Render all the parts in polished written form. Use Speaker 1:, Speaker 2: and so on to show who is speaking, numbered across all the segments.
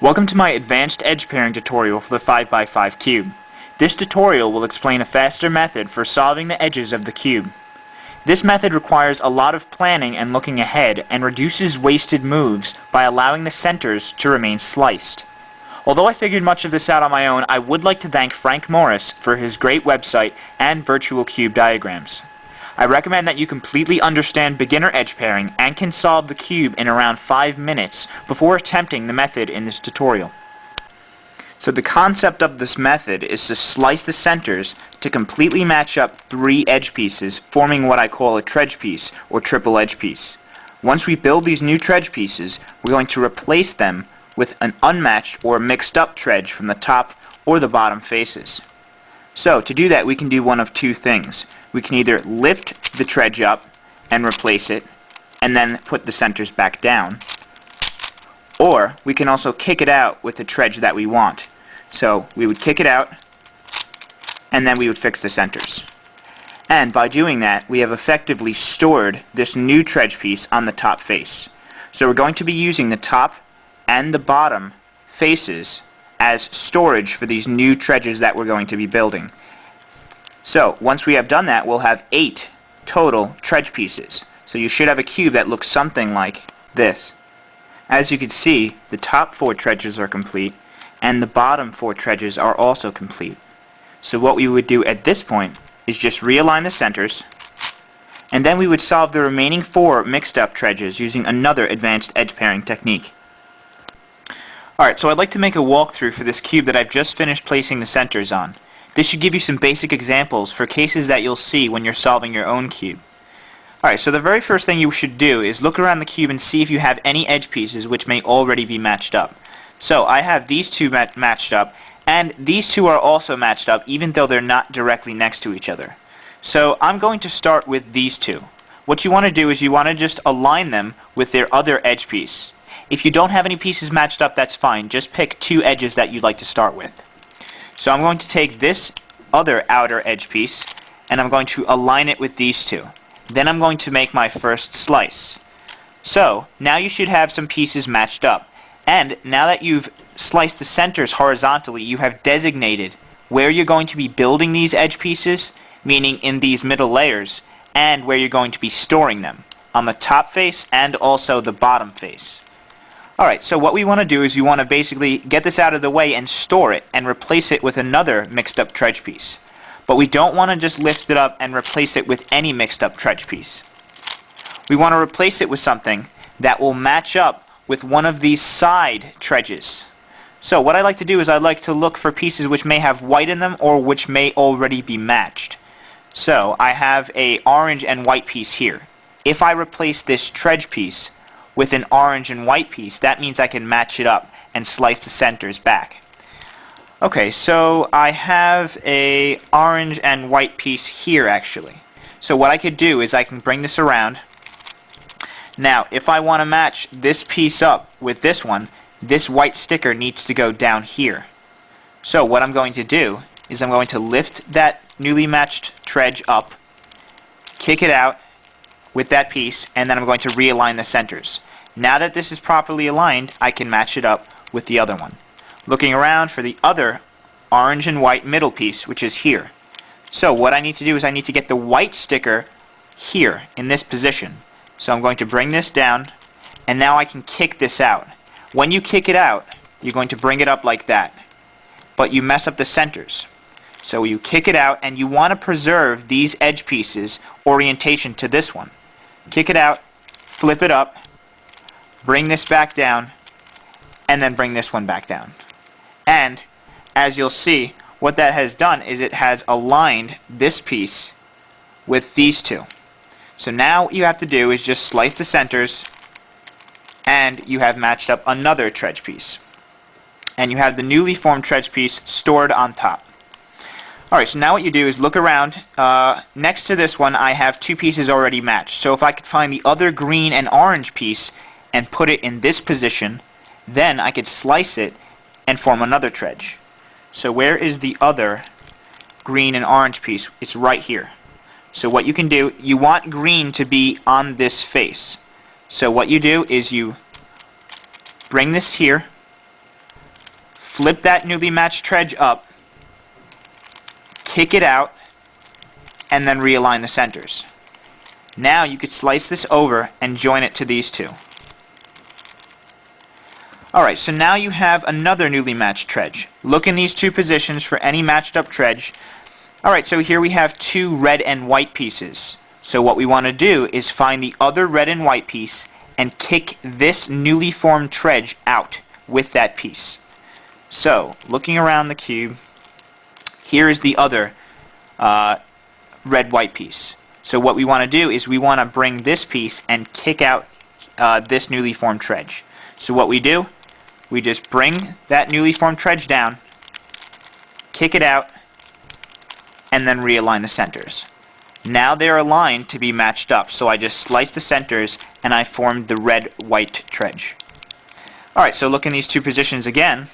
Speaker 1: Welcome to my advanced edge pairing tutorial for the 5x5 cube. This tutorial will explain a faster method for solving the edges of the cube. This method requires a lot of planning and looking ahead and reduces wasted moves by allowing the centers to remain sliced. Although I figured much of this out on my own, I would like to thank Frank Morris for his great website and virtual cube diagrams. I recommend that you completely understand beginner edge pairing and can solve the cube in around 5 minutes before attempting the method in this tutorial. So the concept of this method is to slice the centers to completely match up 3 edge pieces, forming what I call a tredge piece or triple edge piece. Once we build these new tredge pieces, we're going to replace them with an unmatched or mixed up tredge from the top or the bottom faces. So to do that, we can do one of two things. We can either lift the tredge up and replace it and then put the centers back down, or we can also kick it out with the tredge that we want. So we would kick it out and then we would fix the centers. And by doing that, we have effectively stored this new tredge piece on the top face. So we're going to be using the top and the bottom faces as storage for these new tredges that we're going to be building. So once we have done that, we'll have 8 total tredge pieces. So you should have a cube that looks something like this. As you can see, the top 4 tredges are complete and the bottom 4 tredges are also complete. So what we would do at this point is just realign the centers, and then we would solve the remaining 4 mixed up tredges using another advanced edge pairing technique. Alright, so I'd like to make a walkthrough for this cube that I've just finished placing the centers on. This should give you some basic examples for cases that you'll see when you're solving your own cube. Alright, so the very first thing you should do is look around the cube and see if you have any edge pieces which may already be matched up. So I have these two matched up, and these two are also matched up even though they're not directly next to each other. So I'm going to start with these two. What you want to do is you want to just align them with their other edge piece. If you don't have any pieces matched up, that's fine. Just pick 2 edges that you'd like to start with. So I'm going to take this other outer edge piece and I'm going to align it with these two. Then I'm going to make my first slice. So now you should have some pieces matched up. And now that you've sliced the centers horizontally, you have designated where you're going to be building these edge pieces, meaning in these middle layers, and where you're going to be storing them, on the top face and also the bottom face. Alright, so what we want to do is we want to basically get this out of the way and store it and replace it with another mixed up tredge piece. But we don't want to just lift it up and replace it with any mixed up tredge piece. We want to replace it with something that will match up with one of these side tredges. So what I like to do is I like to look for pieces which may have white in them or which may already be matched. So I have a orange and white piece here. If I replace this tredge piece with an orange and white piece, that means I can match it up and slice the centers back. Okay, so I have a orange and white piece here actually. So what I could do is I can bring this around. Now, if I want to match this piece up with this one, this white sticker needs to go down here. So what I'm going to do is I'm going to lift that newly matched tredge up, kick it out with that piece, and then I'm going to realign the centers. Now that this is properly aligned, I can match it up with the other one. Looking around for the other orange and white middle piece, which is here. So what I need to do is I need to get the white sticker here in this position. So I'm going to bring this down, and now I can kick this out. When you kick it out, you're going to bring it up like that. But you mess up the centers. So you kick it out, and you want to preserve these edge pieces orientation to this one. Kick it out, flip it up, bring this back down, and then bring this one back down. And as you'll see, what that has done is it has aligned this piece with these two. So now what you have to do is just slice the centers, and you have matched up another tredge piece. And you have the newly formed tredge piece stored on top. Alright, so now what you do is look around. Next to this one I have 2 pieces already matched. So if I could find the other green and orange piece and put it in this position, then I could slice it and form another tredge. So where is the other green and orange piece? It's right here. So what you can do, you want green to be on this face. So what you do is you bring this here, flip that newly matched tread up, kick it out, and then realign the centers. Now you could slice this over and join it to these two. Alright, so now you have another newly matched tread. Look in these two positions for any matched up tread. Alright, so here we have two red and white pieces. So what we want to do is find the other red and white piece and kick this newly formed tread out with that piece. So, looking around the cube, here is the other red-white piece. So what we want to do is we want to bring this piece and kick out this newly formed tread. So what we do, we just bring that newly formed tread down, kick it out, and then realign the centers. Now they're aligned to be matched up, so I just sliced the centers and I formed the red-white tread. Alright, so look in these two positions again.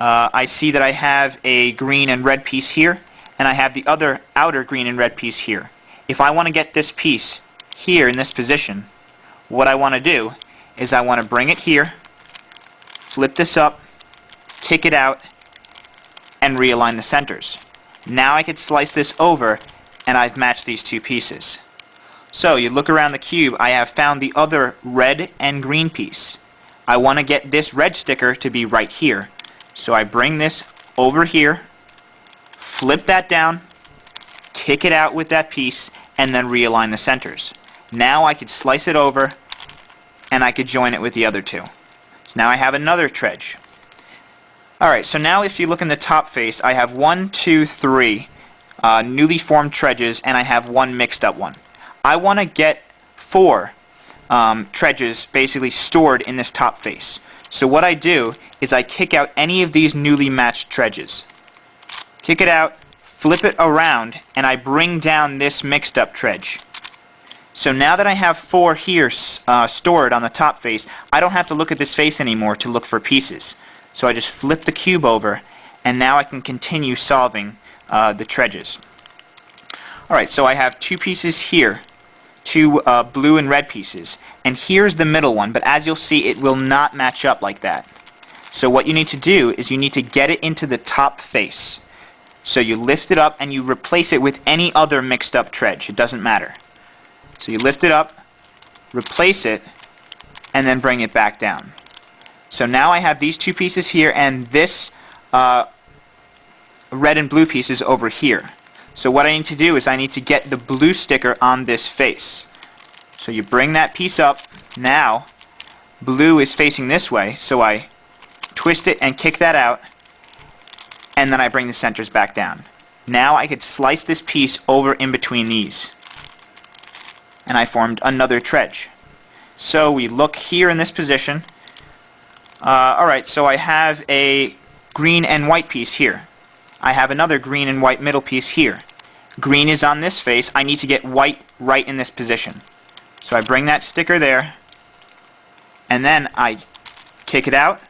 Speaker 1: I see that I have a green and red piece here, and I have the other outer green and red piece here. If I want to get this piece here in this position, what I want to do is I want to bring it here, flip this up, kick it out, and realign the centers. Now I could slice this over, and I've matched these two pieces. So you look around the cube, I have found the other red and green piece. I want to get this red sticker to be right here. So I bring this over here, flip that down, kick it out with that piece, and then realign the centers. Now I could slice it over, and I could join it with the other two. So now I have another tread. Alright, so now if you look in the top face, I have 1, 2, 3 newly formed treads, and I have one mixed up one. I want to get 4 treads basically stored in this top face. So what I do is I kick out any of these newly matched treads. Kick it out, flip it around, and I bring down this mixed up tread. So now that I have 4 here stored on the top face, I don't have to look at this face anymore to look for pieces. So I just flip the cube over, and now I can continue solving the treads. Alright, so I have 2 pieces here, 2 blue and red pieces, and here's the middle one, but as you'll see, it will not match up like that. So what you need to do is you need to get it into the top face. So you lift it up and you replace it with any other mixed up tread. It doesn't matter. So you lift it up, replace it, and then bring it back down. So now I have these 2 pieces here, and this red and blue piece is over here. So what I need to do is I need to get the blue sticker on this face. So you bring that piece up. Now blue is facing this way, so I twist it and kick that out, and then I bring the centers back down. Now I could slice this piece over in between these, and I formed another tread. So we look here in this position. Alright, so I have a green and white piece here. I have another green and white middle piece here. Green is on this face. I need to get white right in this position. So I bring that sticker there, and then I kick it out,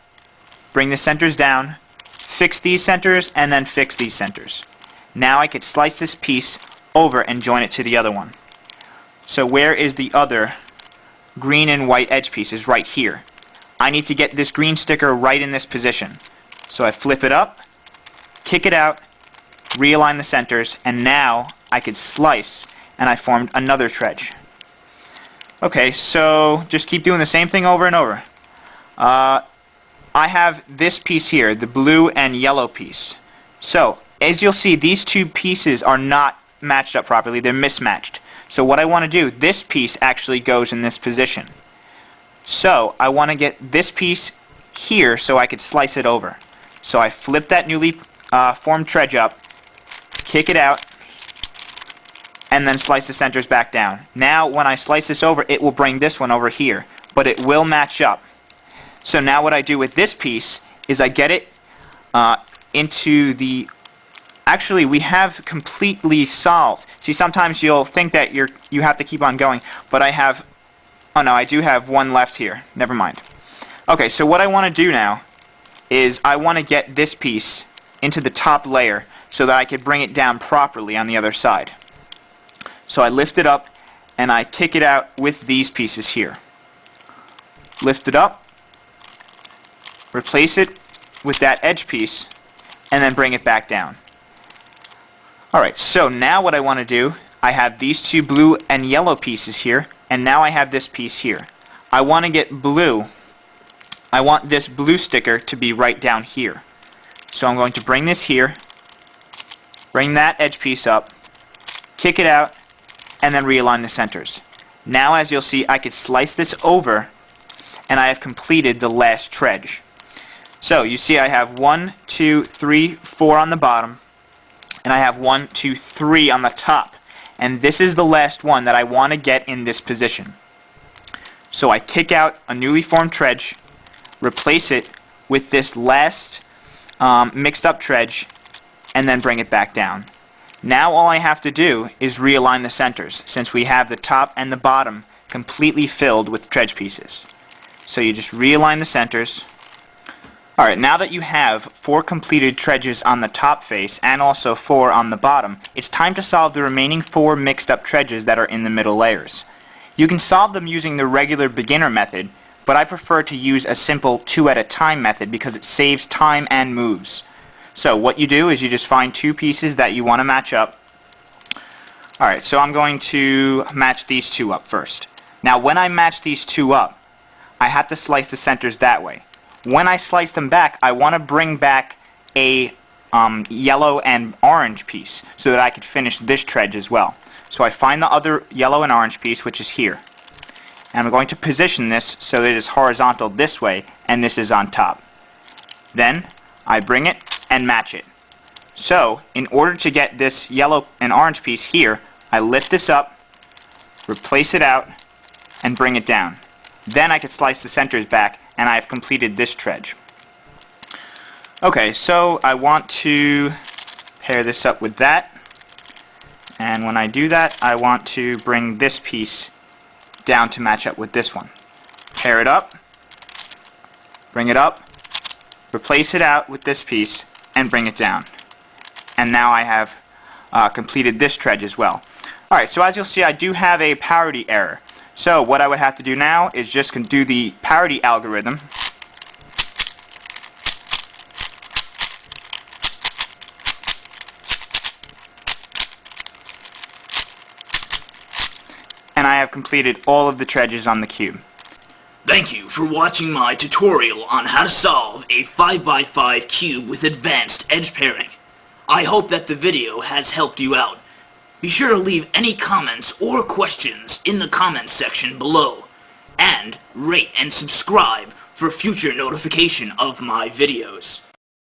Speaker 1: bring the centers down, fix these centers, and then fix these centers. Now I could slice this piece over and join it to the other one. So where is the other green and white edge pieces? Right here. I need to get this green sticker right in this position. So I flip it up, kick it out, realign the centers, and now I could slice, and I formed another tread. Okay, so just keep doing the same thing over and over. I have this piece here, the blue and yellow piece. So, as you'll see, these 2 pieces are not matched up properly. They're mismatched. So what I want to do, this piece actually goes in this position. So, I want to get this piece here so I could slice it over. So I flip that newly formed tread up, kick it out, and then slice the centers back down. Now when I slice this over, it will bring this one over here, but it will match up. So now what I do with this piece is I get it into the... Actually, we have completely solved. See, sometimes you'll think that you have to keep on going, but I have... Oh no, I do have one left here. Never mind. Okay, so what I want to do now is I want to get this piece into the top layer so that I could bring it down properly on the other side. So I lift it up and I kick it out with these pieces here. Lift it up, replace it, with that edge piece and then bring it back down. Alright, so now what I want to do, I have these two blue and yellow pieces here, and now I have this piece here. I want to get blue. I want this blue sticker to be right down here. So I'm going to bring this here, bring that edge piece up, kick it out, and then realign the centers. Now, as you'll see, I could slice this over, and I have completed the last tredge. So you see I have 1, 2, 3, 4 on the bottom, and I have 1, 2, 3 on the top. And this is the last one that I want to get in this position. So I kick out a newly formed tredge, replace it with this last mixed up tredge, and then bring it back down. Now all I have to do is realign the centers, since we have the top and the bottom completely filled with tredge pieces. So you just realign the centers. Alright, now that you have 4 completed tredges on the top face and also 4 on the bottom, it's time to solve the remaining 4 mixed up tredges that are in the middle layers. You can solve them using the regular beginner method, but I prefer to use a simple 2 at a time method because it saves time and moves. So what you do is you just find 2 pieces that you want to match up. Alright, so I'm going to match these 2 up first. Now when I match these 2 up, I have to slice the centers that way. When I slice them back, I want to bring back a yellow and orange piece so that I could finish this tredge as well. So I find the other yellow and orange piece, which is here. And I'm going to position this so that it is horizontal this way and this is on top. Then I bring it and match it. So in order to get this yellow and orange piece here, I lift this up, replace it out, and bring it down. Then I could slice the centers back and I have completed this tredge. Okay, so I want to pair this up with that, and when I do that I want to bring this piece down to match up with this one. Pair it up, bring it up, replace it out with this piece, and bring it down. And now I have completed this tredge as well. Alright, so as you'll see I do have a parity error. So what I would have to do now is just do the parity algorithm. And I have completed all of the tredges on the cube.
Speaker 2: Thank you for watching my tutorial on how to solve a 5x5 cube with advanced edge pairing. I hope that the video has helped you out. Be sure to leave any comments or questions in the comments section below, and rate and subscribe for future notification of my videos.